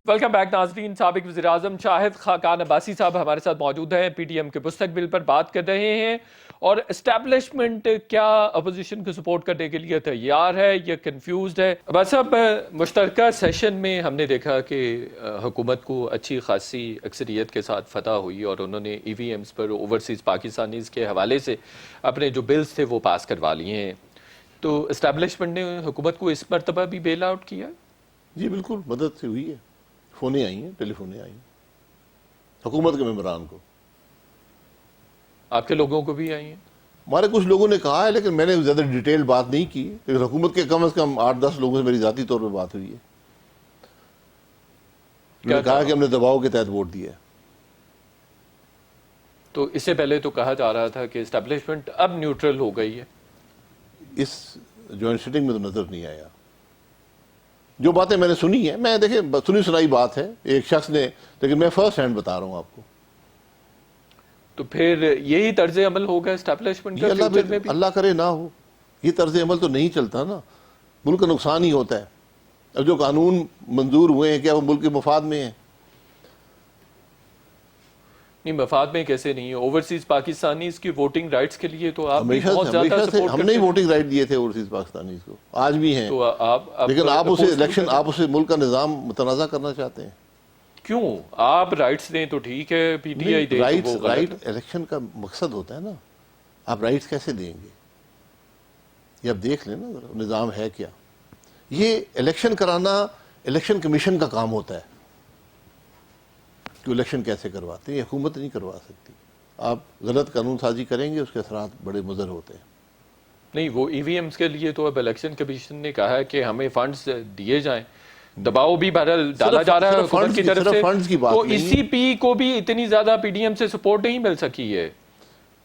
ویلکم بیک ناظرین. سابق وزیراعظم شاہد خاقان عباسی صاحب ہمارے ساتھ موجود ہیں. پی ٹی ایم کے مستقبل پر بات کر رہے ہیں اور اسٹیبلشمنٹ کیا اپوزیشن کو سپورٹ کرنے کے لیے تیار ہے یا کنفیوزڈ ہے. عباسی صاحب, مشترکہ سیشن میں ہم نے دیکھا کہ حکومت کو اچھی خاصی اکثریت کے ساتھ فتح ہوئی اور انہوں نے ای وی ایمز پر اوورسیز پاکستانیز کے حوالے سے اپنے جو بلز تھے وہ پاس کروا لیے ہیں. تو اسٹیبلشمنٹ نے حکومت کو اس مرتبہ بھی بیل آؤٹ کیا؟ جی بالکل, مدد سے ہوئی ہے. فونیں آئی ہیں, ٹیلی فونیں آئی ہیں حکومت کے ممبران کو. آپ کے لوگوں کو بھی آئی ہیں؟ ہمارے کچھ لوگوں نے کہا ہے, لیکن میں نے زیادہ ڈیٹیل بات نہیں کی. لیکن حکومت کے کم از کم 8-10 لوگوں سے میری ذاتی طور پہ بات ہوئی ہے. انہوں نے کہا کہ ہم نے دباؤ کے تحت ووٹ دیا ہے. تو اس سے پہلے تو کہا جا رہا تھا کہ اسٹیبلشمنٹ اب نیوٹرل ہو گئی ہے. اس جوائنٹ سیٹنگ میں تو نظر نہیں آیا. جو باتیں میں نے سنی ہیں, میں دیکھیں سنی سنائی بات ہے ایک شخص نے, لیکن میں فرسٹ ہینڈ بتا رہا ہوں آپ کو. تو پھر یہی طرز عمل ہوگا اسٹیبلشمنٹ کا فیوچر میں بھی؟ اللہ کرے نہ ہو. یہ طرز عمل تو نہیں چلتا نا, ملک کا نقصان ہی ہوتا ہے. اب جو قانون منظور ہوئے ہیں کیا وہ ملک کے مفاد میں ہیں؟ نہیں, مفاد میں کیسے نہیں ہے؟ اوورسیز پاکستانیز کی ووٹنگ رائٹس کے لیے تو آپ بھی بہت زیادہ ہمیشہ سے سپورٹ ہم نے ہی ووٹنگ رائٹ دیے تھے اوورسیز پاکستانیز کو, آج بھی ہیں. تو آپ لیکن آپ اسے الیکشن, آپ اسے ملک کا نظام متنازع کرنا چاہتے ہیں. کیوں؟ آپ رائٹس دیں تو ٹھیک ہے, پی ٹی آئی دے تو وہ غلط ہے. رائٹ الیکشن کا مقصد ہوتا ہے نا. آپ رائٹس کیسے دیں گے یہ آپ دیکھ لیں نا ذرا, نظام ہے کیا. یہ الیکشن کرانا الیکشن کمیشن کا کام ہوتا ہے کہ الیکشن کیسے کرواتے ہیں, یہ حکومت نہیں کروا سکتی. آپ غلط قانون سازی کریں گے اس کے اثرات بڑے مضر ہوتے ہیں. نہیں, وہ ای وی ایمز کے لیے تو اب الیکشن کمیشن نے کہا ہے کہ ہمیں فنڈز دیے جائیں. دباؤ بھی بہرحال ڈالا جا رہا ہے حکومت کی طرف سے. تو ای سی پی کو بھی اتنی زیادہ پی ڈی ایم سے سپورٹ نہیں مل سکی ہے.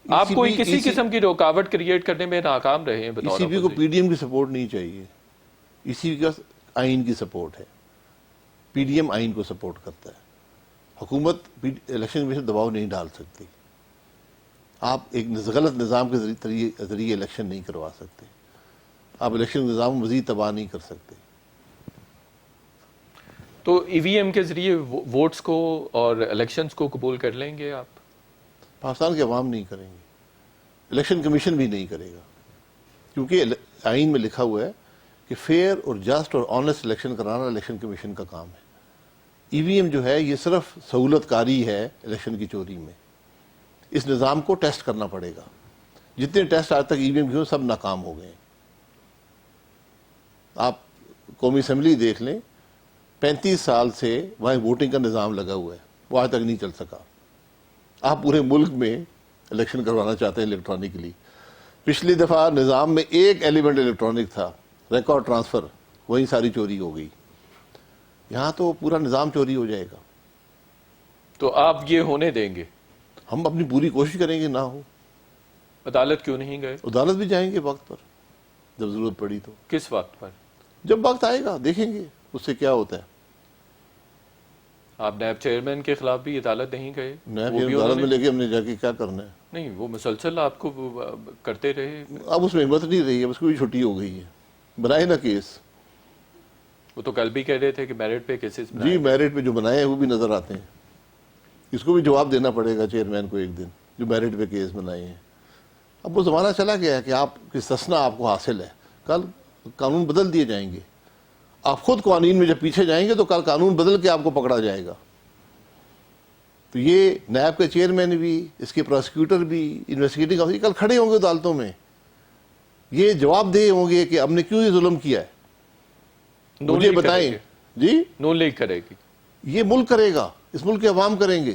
آپ کوئی کسی قسم کی رکاوٹ کریٹ کرنے میں ناکام رہے ہیں بطور ای سی پی کو پی ڈی ایم کی سپورٹ نہیں چاہیے. ای سی پی کا آئین کی سپورٹ ہے, پی ڈی ایم آئین کو سپورٹ کرتا ہے. حکومت الیکشن کمیشن دباؤ نہیں ڈال سکتی. آپ ایک غلط نظام کے ذریعے الیکشن نہیں کروا سکتے. آپ الیکشن نظام مزید تباہ نہیں کر سکتے. تو ای وی ایم کے ذریعے ووٹس کو اور الیکشنز کو قبول کر لیں گے آپ؟ پاکستان کے عوام نہیں کریں گے, الیکشن کمیشن بھی نہیں کرے گا, کیونکہ آئین میں لکھا ہوا ہے کہ فیئر اور جسٹ اور آنیسٹ الیکشن کرانا الیکشن کمیشن کا کام ہے. ای وی ایم جو ہے یہ صرف سہولت کاری ہے الیکشن کی چوری میں. اس نظام کو ٹیسٹ کرنا پڑے گا. جتنے ٹیسٹ آج تک ای وی ایم کے ہوئے سب ناکام ہو گئے. آپ قومی اسمبلی دیکھ لیں, 35 سال سے وہاں ووٹنگ کا نظام لگا ہوا ہے, وہ آج تک نہیں چل سکا. آپ پورے ملک میں الیکشن کروانا چاہتے ہیں الیکٹرانکلی. پچھلی دفعہ نظام میں ایک ایلیمنٹ الیکٹرانک تھا, ریکارڈ ٹرانسفر, وہی ساری چوری ہو گئی. یہاں تو پورا نظام چوری ہو جائے گا. تو آپ یہ ہونے دیں گے؟ ہم اپنی پوری کوشش کریں گے نہ ہو. عدالت کیوں نہیں گئے؟ عدالت بھی جائیں گے وقت پر, جب ضرورت پڑی تو. کس وقت پر؟ جب وقت آئے گا دیکھیں گے اس سے کیا ہوتا ہے. آپ نیب چیئرمین کے خلاف بھی عدالت نہیں گئے؟ نیب عدالت میں لے کے ہم نے جا کے کیا کرنا ہے؟ نہیں, وہ مسلسل آپ کو کرتے رہے. اب اس میں ہمت نہیں رہی ہے, اس کو بھی چھٹی ہو گئی ہے. بنائے نا کیس. وہ تو کل بھی کہہ رہے تھے کہ میرٹ پہ کیسز بنائے. جی میرٹ پہ جو بنائے ہیں وہ بھی نظر آتے ہیں. اس کو بھی جواب دینا پڑے گا چیئرمین کو ایک دن, جو میرٹ پہ کیس بنائے ہیں. اب وہ زمانہ چلا گیا ہے کہ آپ استثنا آپ کو حاصل ہے, کل قانون بدل دیے جائیں گے. آپ خود قوانین میں جب پیچھے جائیں گے تو کل قانون بدل کے آپ کو پکڑا جائے گا. تو یہ نیب کے چیئرمین بھی, اس کے پروسیکیوٹر بھی, انویسٹیگیٹنگ آفیسر کل کھڑے ہوں گے عدالتوں میں, یہ جواب دے ہوں گے کہ ہم نے کیوں یہ ظلم کیا ہے. مجھے بتائیں. جی نون لیگ کرے گی, یہ ملک کرے گا, اس ملک کے عوام کریں گے.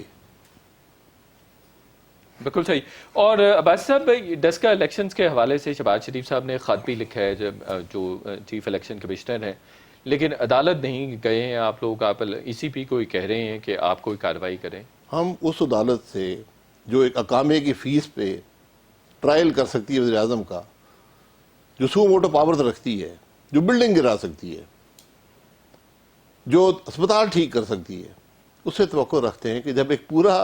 بالکل صحیح. اور عباس صاحب, ڈسکا الیکشنز کے حوالے سے شہباز شریف صاحب نے خط بھی لکھا ہے جو چیف الیکشن کمشنر ہیں, لیکن عدالت نہیں گئے ہیں آپ لوگ. آپ ای سی پی کو ہی کہہ رہے ہیں کہ آپ کوئی کارروائی کریں. ہم اس عدالت سے جو ایک اقامے کی فیس پہ ٹرائل کر سکتی ہے وزیر اعظم کا, جو سو موٹو پاور رکھتی ہے, جو بلڈنگ گرا سکتی ہے، جو اسپتال ٹھیک کر سکتی ہے، اس سے توقع رکھتے ہیں کہ جب ایک پورا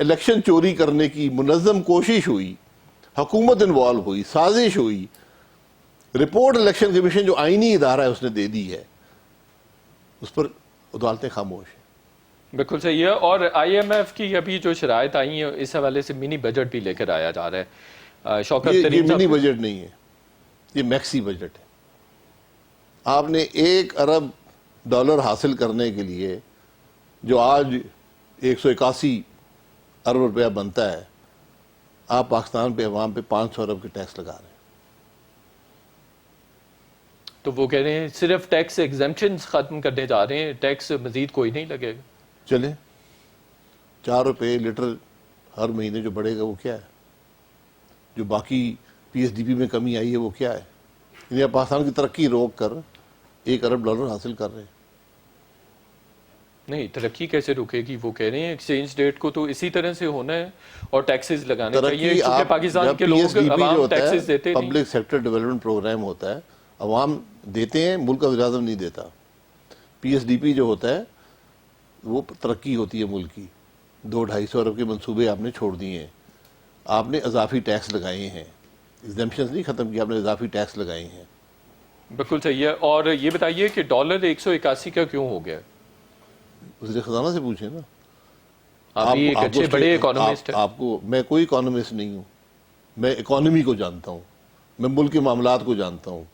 الیکشن چوری کرنے کی منظم کوشش ہوئی، حکومت انوالو ہوئی، سازش ہوئی، رپورٹ الیکشن کمیشن جو آئینی ادارہ ہے اس نے دے دی ہے، اس پر عدالتیں خاموش ہیں۔ بالکل صحیح ہے۔ اور آئی ایم ایف کی ابھی جو شرائط آئی ہیں اس حوالے سے منی بجٹ بھی لے کر آیا جا رہا ہے شوکت یہ ترین منی صاحب۔ بجٹ نہیں ہے، یہ میکسی بجٹ ہے۔ آپ نے $1 ارب حاصل کرنے کے لیے جو آج 181 ارب روپیہ بنتا ہے، آپ پاکستان پہ عوام پہ 500 ارب کے ٹیکس لگا رہے ہیں۔ تو وہ کہہ رہے ہیں صرف ٹیکس ایگزمپشنز ختم کرنے جا رہے ہیں، ٹیکس مزید کوئی نہیں لگے گا۔ چلیں، 4 روپے لیٹر ہر مہینے جو بڑھے گا وہ کیا ہے؟ جو باقی پی ایس ڈی پی میں کمی آئی ہے وہ کیا ہے؟ یعنی آپ پاکستان کی ترقی روک کر $1 ارب حاصل کر رہے ہیں۔ نہیں، ترقی کیسے رکے گی؟ وہ کہہ رہے ہیں ایکسچینج ریٹ کو تو اسی طرح سے ہونا ہے اور ٹیکسز لگانے چاہیے، ترقی کیونکہ آپ پاکستان جب کے پی لوگ ایس ڈی پی جو عوام ہوتا ہے، ٹیکسز دیتے نہیں۔ پبلک سیکٹر ڈیولپمنٹ پروگرام ہوتا ہے، عوام دیتے ہیں، ملک کا وزیر اعظم نہیں دیتا۔ پی ایس ڈی پی جو ہوتا ہے وہ ترقی ہوتی ہے ملک کی۔ 200-250 ارب کے منصوبے آپ نے چھوڑ دیے ہیں، آپ نے اضافی ٹیکس لگائے ہیں، ایگزمپشنز نہیں ختم کیا، آپ نے اضافی ٹیکس لگائے ہیں۔ بالکل صحیح ہے۔ اور یہ بتائیے کہ ڈالر 181 کا کیوں ہو گیا؟ وزیر خزانہ سے پوچھیں نا۔ آپ بھی ایک اچھے بڑے اکانومسٹ ہیں۔ آپ کو، میں کوئی اکانومسٹ نہیں ہوں، میں اکانومی کو جانتا ہوں، میں ملک کے معاملات کو جانتا ہوں۔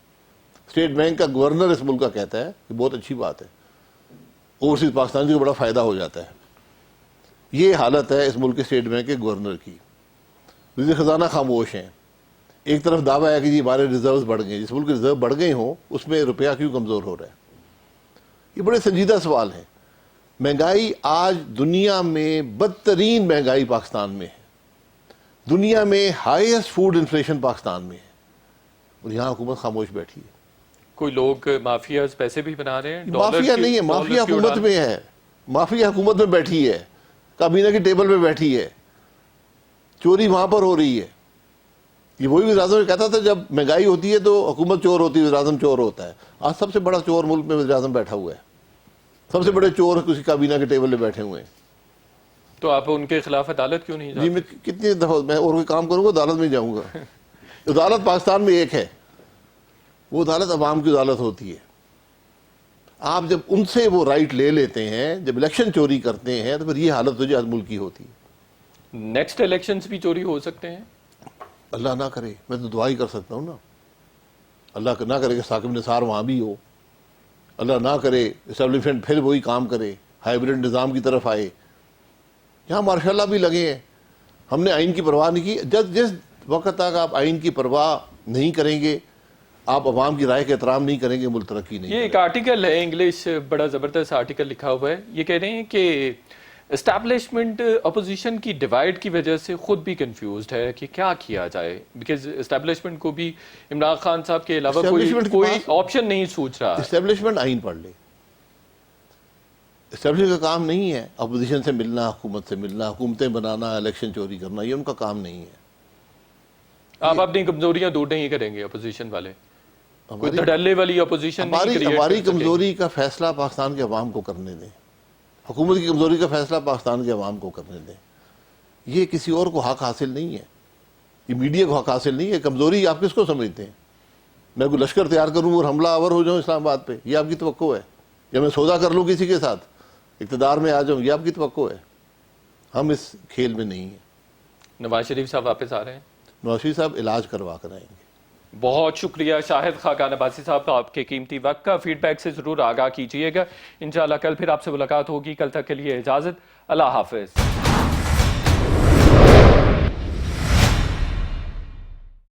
اسٹیٹ بینک کا گورنر اس ملک کا کہتا ہے کہ بہت اچھی بات ہے، اوورسیز پاکستان کو بڑا فائدہ ہو جاتا ہے۔ یہ حالت ہے اس ملک کے اسٹیٹ بینک کے گورنر کی۔ وزیر خزانہ خاموش ہیں۔ ایک طرف دعویٰ ہے کہ جی ہمارے ریزروز بڑھ گئے، جس ملک کے ریزرو بڑھ گئے ہوں اس میں روپیہ کیوں کمزور ہو رہا ہے؟ یہ بڑے سنجیدہ سوال ہیں۔ مہنگائی آج دنیا میں بدترین مہنگائی پاکستان میں ہے، دنیا میں ہائیسٹ فوڈ انفلیشن پاکستان میں ہے، اور یہاں حکومت خاموش بیٹھی ہے۔ کوئی لوگ مافیاز پیسے بھی بنا رہے ہیں۔ مافیا نہیں ہے، مافیا حکومت میں ہے، مافیا حکومت میں بیٹھی ہے، کابینہ کی ٹیبل پہ بیٹھی ہے، چوری وہاں پر ہو رہی ہے۔ یہ وہی وزیر اعظم کہتا تھا جب مہنگائی ہوتی ہے تو حکومت چور ہوتی ہے، وزیر اعظم چور ہوتا ہے۔ آج سب سے بڑا چور ملک میں وزیر اعظم بیٹھا ہوا ہے، سب سے بڑے چور کسی کابینہ کے ٹیبل پہ بیٹھے ہوئے ہیں۔ تو آپ ان کے خلاف عدالت کیوں نہیں جی جاتے؟ میں کتنی دفعہ میں اور کوئی کام کروں گا عدالت میں جاؤں گا؟ عدالت پاکستان میں ایک ہے، وہ عدالت عوام کی عدالت ہوتی ہے۔ آپ جب ان سے وہ رائٹ لے لیتے ہیں، جب الیکشن چوری کرتے ہیں، تو پھر یہ حالت تو آج ملک کی ہوتی ہے۔ نیکسٹ الیکشنز بھی چوری ہو سکتے ہیں؟ اللہ نہ کرے، میں تو دعا ہی کر سکتا ہوں نا، اللہ نہ کرے کہ ثاقب نثار وہاں بھی ہو، اللہ نہ کرے اسٹیبلشمنٹ پھر وہی کام کرے، ہائیبرڈ نظام کی طرف آئے۔ یہاں ماشاء اللہ بھی لگے ہیں، ہم نے آئین کی پرواہ نہیں کی۔ جس وقت تک آپ آئین کی پرواہ نہیں کریں گے، آپ عوام کی رائے کا احترام نہیں کریں گے، ملک ترقی نہیں یہ ایک آرٹیکل ہے انگلش، بڑا زبردست آرٹیکل لکھا ہوا ہے۔ یہ کہہ رہے ہیں کہ اسٹیبلشمنٹ اپوزیشن کی ڈیوائڈ کی وجہ سے خود بھی کنفیوزڈ ہے کہ کیا کیا جائے، بیکاز اسٹیبلشمنٹ کو بھی عمران خان صاحب کے علاوہ کوئی آپشن نہیں سوچ رہا۔ اسٹیبلشمنٹ آئین پڑھ لے۔ اسٹیبلشمنٹ کا کام نہیں ہے اپوزیشن سے ملنا، حکومت سے ملنا، حکومتیں بنانا، الیکشن چوری کرنا، یہ ان کا کام نہیں ہے۔ آپ اپنی کمزوریاں دور نہیں کریں گے اپوزیشن والے، کوئی دھڑلے والی اپوزیشن نہیں کریٹ ہماری کر سکیں۔ کمزوری کا فیصلہ پاکستان کے عوام کو کرنے دیں، حکومت کی کمزوری کا فیصلہ پاکستان کے عوام کو کرنے دیں۔ یہ کسی اور کو حق حاصل نہیں ہے، یہ میڈیا کو حق حاصل نہیں ہے۔ کمزوری آپ کس کو سمجھتے ہیں؟ میں کوئی لشکر تیار کروں اور حملہ آور ہو جاؤں اسلام آباد پہ، یہ آپ کی توقع ہے؟ یا میں سودا کر لوں کسی کے ساتھ، اقتدار میں آ جاؤں، یہ آپ کی توقع ہے؟ ہم اس کھیل میں نہیں ہیں۔ نواز شریف صاحب واپس آ رہے ہیں؟ نواز شریف صاحب علاج کروا کر آئیں گے۔ بہت شکریہ شاہد خاقان عباسی صاحب، آپ کے قیمتی وقت کا۔ فیڈ بیک سے ضرور آگاہ کیجیے گا۔ انشاءاللہ کل پھر آپ سے ملاقات ہوگی۔ کل تک کے لیے اجازت، اللہ حافظ۔